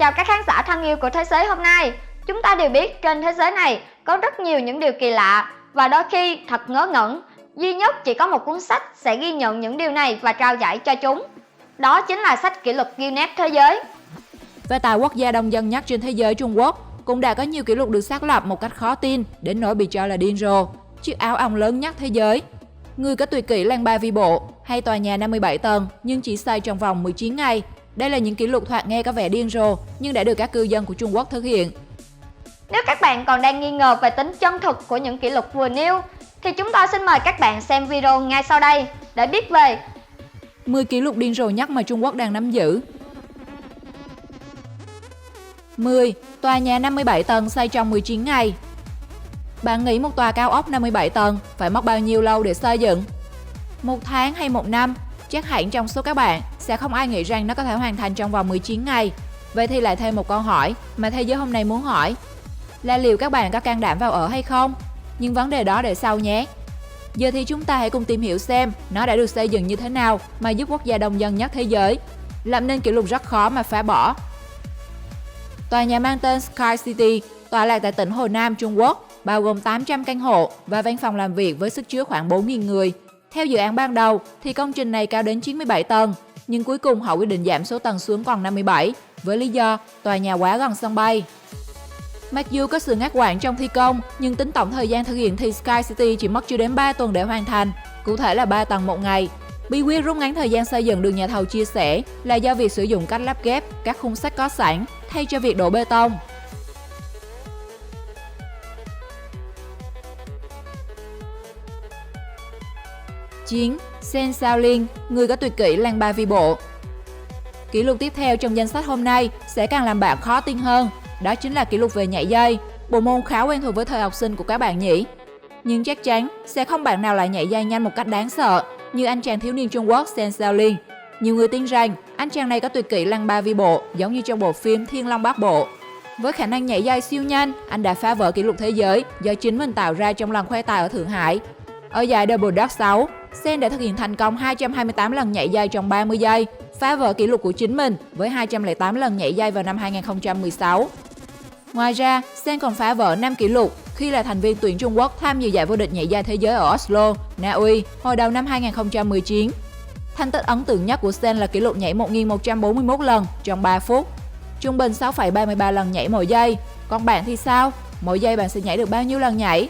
Chào các khán giả thân yêu của Thế giới hôm nay. Chúng ta đều biết trên thế giới này có rất nhiều những điều kỳ lạ và đôi khi thật ngớ ngẩn. Duy nhất chỉ có một cuốn sách sẽ ghi nhận những điều này và trao giải cho chúng. Đó chính là sách kỷ lục Guinness Thế giới. Và tại quốc gia đông dân nhất trên thế giới Trung Quốc cũng đã có nhiều kỷ lục được xác lập một cách khó tin đến nỗi bị cho là điên rồ. Chiếc áo ong lớn nhất thế giới, người có tuyệt kỹ lang ba vi bộ, hay tòa nhà 57 tầng nhưng chỉ xây trong vòng 19 ngày. Đây là những kỷ lục thoạt nghe có vẻ điên rồ nhưng đã được các cư dân của Trung Quốc thực hiện. Nếu các bạn còn đang nghi ngờ về tính chân thực của những kỷ lục vừa nêu thì chúng ta xin mời các bạn xem video ngay sau đây để biết về 10 kỷ lục điên rồ nhất mà Trung Quốc đang nắm giữ. 10. Tòa nhà 57 tầng xây trong 19 ngày. Bạn nghĩ một tòa cao ốc 57 tầng phải mất bao nhiêu lâu để xây dựng? 1 tháng hay 1 năm? Chắc hẳn trong số các bạn sẽ không ai nghĩ rằng nó có thể hoàn thành trong vòng 19 ngày. Vậy thì lại thêm một câu hỏi mà thế giới hôm nay muốn hỏi là liệu các bạn có can đảm vào ở hay không? Nhưng vấn đề đó để sau nhé. Giờ thì chúng ta hãy cùng tìm hiểu xem nó đã được xây dựng như thế nào mà giúp quốc gia đông dân nhất thế giới lập nên kỷ lục rất khó mà phá bỏ. Tòa nhà mang tên Sky City tọa lạc tại tỉnh Hồ Nam, Trung Quốc, bao gồm 800 căn hộ và văn phòng làm việc với sức chứa khoảng 4.000 người. Theo dự án ban đầu thì công trình này cao đến 97 tầng, nhưng cuối cùng họ quyết định giảm số tầng xuống còn 57 với lý do tòa nhà quá gần sân bay. Mặc dù có sự ngắt quãng trong thi công, nhưng tính tổng thời gian thực hiện thì Sky City chỉ mất chưa đến 3 tuần để hoàn thành, cụ thể là 3 tầng 1 ngày. Bí quyết rút ngắn thời gian xây dựng được nhà thầu chia sẻ là do việc sử dụng cách lắp ghép các khung sắt có sẵn thay cho việc đổ bê tông. Chiến Sen Shaolin, người có tuyệt kỹ lang ba vi bộ. Kỷ lục tiếp theo trong danh sách hôm nay sẽ càng làm bạn khó tin hơn, đó chính là kỷ lục về nhảy dây, bộ môn khá quen thuộc với thời học sinh của các bạn nhỉ. Nhưng chắc chắn sẽ không bạn nào lại nhảy dây nhanh một cách đáng sợ như anh chàng thiếu niên Trung Quốc Sen Shaolin. Nhiều người tin rằng anh chàng này có tuyệt kỹ lang ba vi bộ giống như trong bộ phim Thiên Long Bát Bộ. Với khả năng nhảy dây siêu nhanh, anh đã phá vỡ kỷ lục thế giới do chính mình tạo ra trong lần khoe tài ở Thượng Hải. Ở giải Double Dutch 6, Sen đã thực hiện thành công 228 lần nhảy dây trong 30 giây, phá vỡ kỷ lục của chính mình với 208 lần nhảy dây vào năm 2016. Ngoài ra, Sen còn phá vỡ 5 kỷ lục khi là thành viên tuyển Trung Quốc tham dự giải vô địch nhảy dây thế giới ở Oslo, Na Uy hồi đầu năm 2019. Thành tích ấn tượng nhất của Sen là kỷ lục nhảy 1.141 lần trong 3 phút, trung bình 6,33 lần nhảy mỗi giây. Còn bạn thì sao? Mỗi giây bạn sẽ nhảy được bao nhiêu lần nhảy?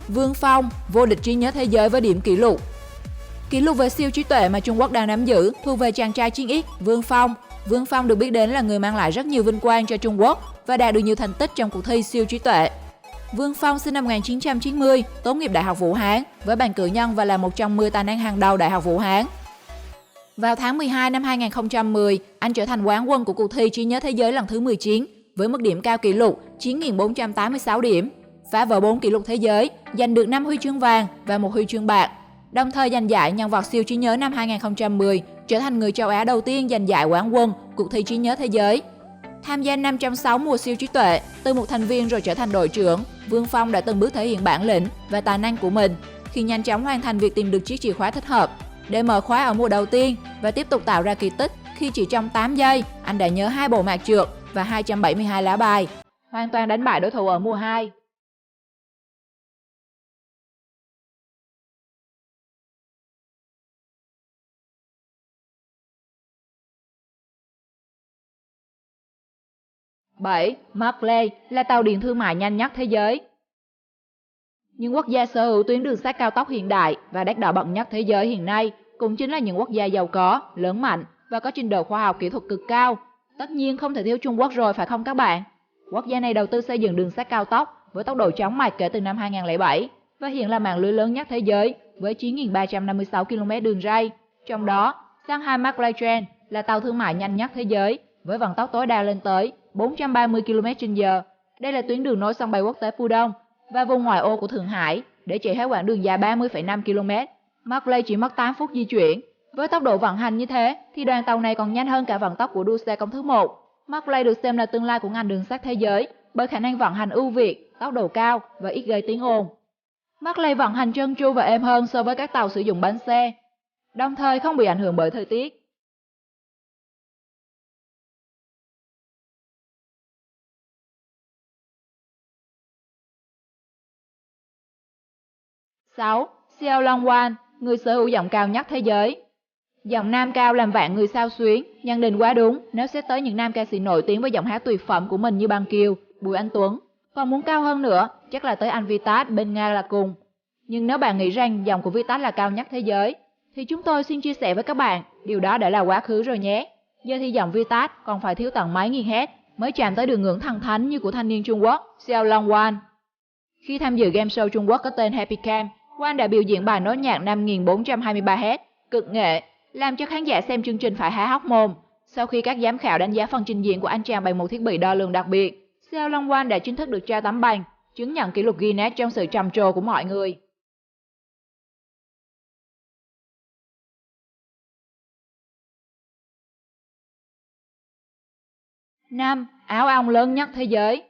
Vương Phong, vô địch trí nhớ thế giới với điểm kỷ lục. Kỷ lục về siêu trí tuệ mà Trung Quốc đang nắm giữ thuộc về chàng trai 9X Vương Phong. Vương Phong được biết đến là người mang lại rất nhiều vinh quang cho Trung Quốc và đạt được nhiều thành tích trong cuộc thi siêu trí tuệ. Vương Phong sinh năm 1990, tốt nghiệp Đại học Vũ Hán với bằng cử nhân và là một trong 10 tài năng hàng đầu Đại học Vũ Hán. Vào tháng 12 năm 2010, anh trở thành quán quân của cuộc thi trí nhớ thế giới lần thứ 19 với mức điểm cao kỷ lục 9.486 điểm, phá vỡ 4 kỷ lục thế giới, giành được 5 huy chương vàng và 1 huy chương bạc, đồng thời giành giải nhân vật siêu trí nhớ năm 2010, trở thành người châu Á đầu tiên giành giải quán quân cuộc thi trí nhớ thế giới. Tham gia 5 trong 6 mùa siêu trí tuệ, từ một thành viên rồi trở thành đội trưởng, Vương Phong đã từng bước thể hiện bản lĩnh và tài năng của mình khi nhanh chóng hoàn thành việc tìm được chiếc chìa khóa thích hợp để mở khóa ở mùa đầu tiên và tiếp tục tạo ra kỳ tích khi chỉ trong 8 giây anh đã nhớ 2 bộ mạc trượt và 272 lá bài, hoàn toàn đánh bại đối thủ ở mùa 2. Markley là tàu điện thương mại nhanh nhất thế giới. Những quốc gia sở hữu tuyến đường sắt cao tốc hiện đại và đắt đỏ bậc nhất thế giới hiện nay cũng chính là những quốc gia giàu có, lớn mạnh và có trình độ khoa học kỹ thuật cực cao. Tất nhiên không thể thiếu Trung Quốc rồi phải không các bạn? Quốc gia này đầu tư xây dựng đường sắt cao tốc với tốc độ chóng mặt kể từ năm 2007 và hiện là mạng lưới lớn nhất thế giới với 9.356 km đường ray. Trong đó, Shanghai Markley Train là tàu thương mại nhanh nhất thế giới với vận tốc tối đa lên tới 430 km/h. Đây là tuyến đường nối sân bay quốc tế Pudong và vùng ngoại ô của Thượng Hải để chạy hết quãng đường dài 30,5 km. Markley chỉ mất 8 phút di chuyển. Với tốc độ vận hành như thế thì đoàn tàu này còn nhanh hơn cả vận tốc của đua xe công thức 1. Markley được xem là tương lai của ngành đường sắt thế giới bởi khả năng vận hành ưu việt, tốc độ cao và ít gây tiếng ồn. Marley vận hành trơn tru và êm hơn so với các tàu sử dụng bánh xe, đồng thời không bị ảnh hưởng bởi thời tiết. 6. Xiao Long Wan, người sở hữu giọng cao nhất thế giới. Giọng nam cao làm vạn người xao xuyến, nhận định quá đúng nếu xét tới những nam ca sĩ nổi tiếng với giọng hát tuyệt phẩm của mình như Bằng Kiều, Bùi Anh Tuấn. Còn muốn cao hơn nữa, chắc là tới anh Vitas bên Nga là cùng. Nhưng nếu bạn nghĩ rằng giọng của Vitas là cao nhất thế giới, thì chúng tôi xin chia sẻ với các bạn, điều đó đã là quá khứ rồi nhé. Giờ thì giọng Vitas còn phải thiếu tận mấy nghìn Hz mới chạm tới đường ngưỡng thần thánh như của thanh niên Trung Quốc Xiao Long Wan. Khi tham dự game show Trung Quốc có tên Happy Camp, Wan đã biểu diễn bài nốt nhạc 5423 Hz, cực nghệ, làm cho khán giả xem chương trình phải há hốc mồm. Sau khi các giám khảo đánh giá phần trình diễn của anh chàng bằng một thiết bị đo lường đặc biệt, Xiao Long Wan đã chính thức được trao tấm bằng, chứng nhận kỷ lục Guinness trong sự trầm trồ của mọi người. 5. Áo ong lớn nhất thế giới.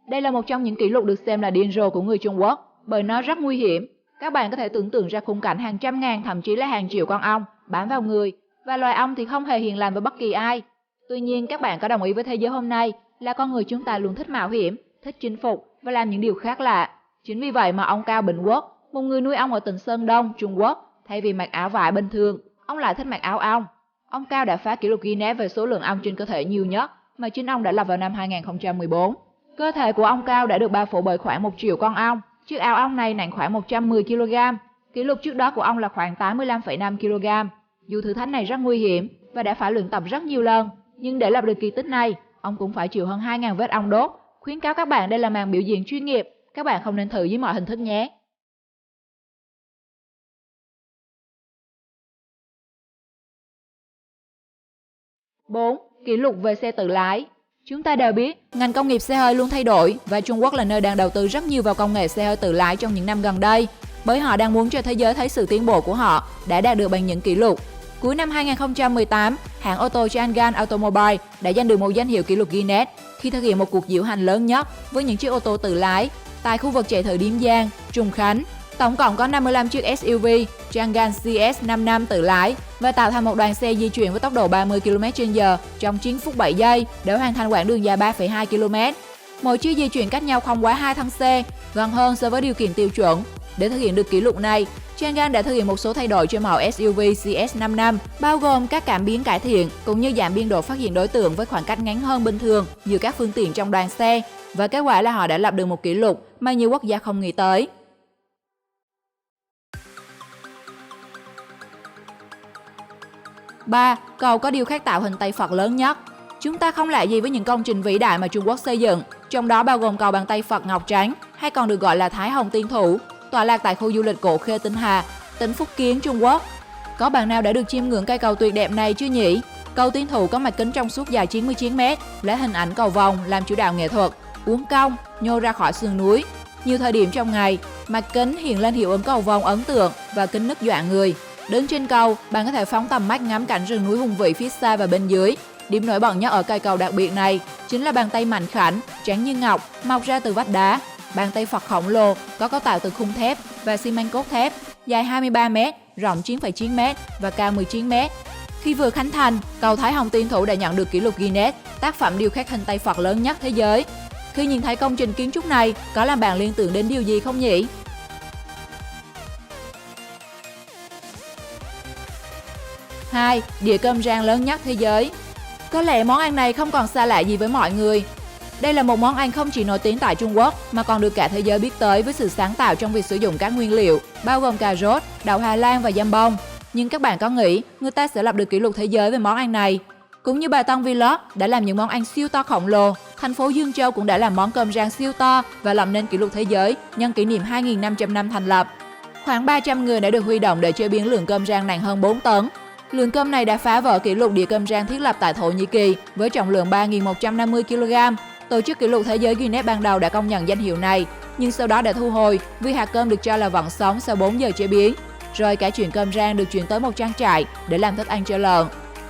Đây là một trong những kỷ lục được xem là điên rồ của người Trung Quốc, bởi nó rất nguy hiểm. Các bạn có thể tưởng tượng ra khung cảnh hàng trăm ngàn thậm chí là hàng triệu con ong bám vào người, và loài ong thì không hề hiền lành với bất kỳ ai. Tuy nhiên các bạn có đồng ý với thế giới hôm nay là con người chúng ta luôn thích mạo hiểm, thích chinh phục và làm những điều khác lạ. Chính vì vậy mà ông Cao Bình Quốc, một người nuôi ong ở tỉnh Sơn Đông, Trung Quốc, thay vì mặc áo vải bình thường, ông lại thích mặc áo ong. Ông Cao đã phá kỷ lục Guinness về số lượng ong trên cơ thể nhiều nhất mà chính ông đã lập vào năm 2014. Cơ thể của ông Cao đã được bao phủ bởi khoảng 1 triệu con ong. Chiếc áo ong này nặng khoảng 110 kg. Kỷ lục trước đó của ông là khoảng 85,5 kg. Dù thử thách này rất nguy hiểm và đã phải luyện tập rất nhiều lần, nhưng để lập được kỳ tích này, ông cũng phải chịu hơn 2.000 vết ong đốt. Khuyến cáo các bạn đây là màn biểu diễn chuyên nghiệp, các bạn không nên thử với mọi hình thức nhé. Bốn. Kỷ lục về xe tự lái. Chúng ta đều biết, ngành công nghiệp xe hơi luôn thay đổi và Trung Quốc là nơi đang đầu tư rất nhiều vào công nghệ xe hơi tự lái trong những năm gần đây, bởi họ đang muốn cho thế giới thấy sự tiến bộ của họ đã đạt được bằng những kỷ lục. Cuối năm 2018, hãng ô tô Changan Automobile đã giành được một danh hiệu kỷ lục Guinness khi thực hiện một cuộc diễu hành lớn nhất với những chiếc ô tô tự lái tại khu vực chạy thử Điếm Giang, Trùng Khánh. Tổng cộng có 55 chiếc SUV Changan CS55 tự lái và tạo thành một đoàn xe di chuyển với tốc độ 30 km/h trong 9 phút 7 giây để hoàn thành quãng đường dài 3,2 km. Mỗi chiếc di chuyển cách nhau không quá 2 thân xe, gần hơn so với điều kiện tiêu chuẩn. Để thực hiện được kỷ lục này, Changan đã thực hiện một số thay đổi cho mẫu SUV CS55, bao gồm các cảm biến cải thiện cũng như giảm biên độ phát hiện đối tượng với khoảng cách ngắn hơn bình thường giữa các phương tiện trong đoàn xe, và kết quả là họ đã lập được một kỷ lục mà nhiều quốc gia không nghĩ tới. 3. Cầu có điêu khắc tạo hình Tây Phật lớn nhất. Chúng ta không lạ gì với những công trình vĩ đại mà Trung Quốc xây dựng, trong đó bao gồm cầu bằng Tây Phật Ngọc Trắng, hay còn được gọi là Thái Hồng Tiên Thủ, tọa lạc tại khu du lịch cổ Khê Tinh Hà, tỉnh Phúc Kiến, Trung Quốc. Có bạn nào đã được chiêm ngưỡng cây cầu tuyệt đẹp này chưa nhỉ? Cầu Tiên Thủ có mạch kính trong suốt dài 99 m, lấy hình ảnh cầu vồng làm chủ đạo nghệ thuật, uốn cong, nhô ra khỏi sườn núi. Nhiều thời điểm trong ngày, mạch kính hiện lên hiệu ứng cầu vồng ấn tượng và kính nứt dọa người. Đứng trên cầu, bạn có thể phóng tầm mắt ngắm cảnh rừng núi hùng vĩ phía xa và bên dưới. Điểm nổi bật nhất ở cây cầu đặc biệt này chính là bàn tay mảnh khảnh, trắng như ngọc, mọc ra từ vách đá. Bàn tay Phật khổng lồ có cấu tạo từ khung thép và xi măng cốt thép, dài 23 m, rộng 9,9 m và cao 19 m. Khi vừa khánh thành, cầu Thái Hồng Tiên Thủ đã nhận được kỷ lục Guinness, tác phẩm điêu khắc hình Tây Phật lớn nhất thế giới. Khi nhìn thấy công trình kiến trúc này, có làm bạn liên tưởng đến điều gì không nhỉ? 2. Đĩa cơm rang lớn nhất thế giới. Có lẽ món ăn này không còn xa lạ gì với mọi người. Đây là một món ăn không chỉ nổi tiếng tại Trung Quốc mà còn được cả thế giới biết tới với sự sáng tạo trong việc sử dụng các nguyên liệu, bao gồm cà rốt, đậu Hà Lan và dăm bông. Nhưng các bạn có nghĩ người ta sẽ lập được kỷ lục thế giới về món ăn này? Cũng như bà Tân Vlog đã làm những món ăn siêu to khổng lồ, thành phố Dương Châu cũng đã làm món cơm rang siêu to và lập nên kỷ lục thế giới nhân kỷ niệm 2.500 năm thành lập. Khoảng 300 người đã được huy động để chế biến lượng cơm rang nặng hơn 4 tấn. Lượng cơm này đã phá vỡ kỷ lục đĩa cơm rang thiết lập tại Thổ Nhĩ Kỳ với trọng lượng 3.150 kg. Tổ chức kỷ lục thế giới Guinness ban đầu đã công nhận danh hiệu này, nhưng sau đó đã thu hồi vì hạt cơm được cho là vẫn sống sau 4 giờ chế biến. Rồi cả chuyện cơm rang được chuyển tới một trang trại để làm thức ăn cho lợn.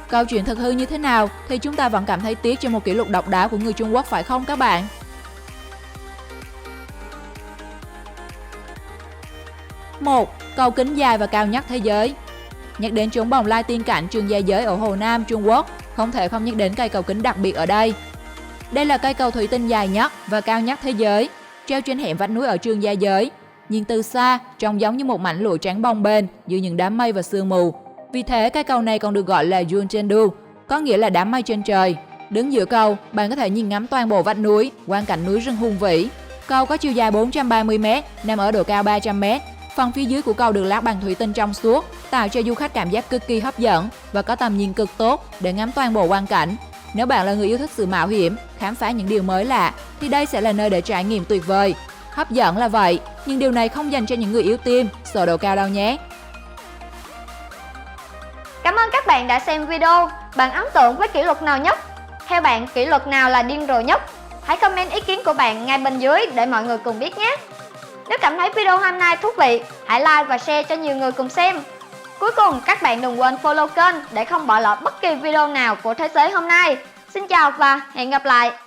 Câu chuyện thực hư như thế nào thì chúng ta vẫn cảm thấy tiếc cho một kỷ lục độc đáo của người Trung Quốc phải không các bạn? 1. Cầu kính dài và cao nhất thế giới. Nhắc đến chốn bồng lai tiên cảnh Trường Gia Giới ở Hồ Nam, Trung Quốc, không thể không nhắc đến cây cầu kính đặc biệt ở đây. Đây là cây cầu thủy tinh dài nhất và cao nhất thế giới, treo trên hẻm vách núi ở Trường Gia Giới. Nhìn từ xa, trông giống như một mảnh lụa trắng bồng bềnh giữa những đám mây và sương mù. Vì thế, cây cầu này còn được gọi là Yunzhendu, có nghĩa là đám mây trên trời. Đứng giữa cầu, bạn có thể nhìn ngắm toàn bộ vách núi, quang cảnh núi rừng hùng vĩ. Cầu có chiều dài 430 m, nằm ở độ cao 300 m. Phần phía dưới của cầu được lát bằng thủy tinh trong suốt, tạo cho du khách cảm giác cực kỳ hấp dẫn và có tầm nhìn cực tốt để ngắm toàn bộ quang cảnh. Nếu bạn là người yêu thích sự mạo hiểm, khám phá những điều mới lạ, thì đây sẽ là nơi để trải nghiệm tuyệt vời. Hấp dẫn là vậy, nhưng điều này không dành cho những người yếu tim, sợ độ cao đâu nhé. Cảm ơn các bạn đã xem video. Bạn ấn tượng với kỷ lục nào nhất? Theo bạn, kỷ lục nào là điên rồ nhất? Hãy comment ý kiến của bạn ngay bên dưới để mọi người cùng biết nhé. Nếu cảm thấy video hôm nay thú vị, hãy like và share cho nhiều người cùng xem. Cuối cùng, các bạn đừng quên follow kênh để không bỏ lỡ bất kỳ video nào của Thế giới hôm nay. Xin chào và hẹn gặp lại!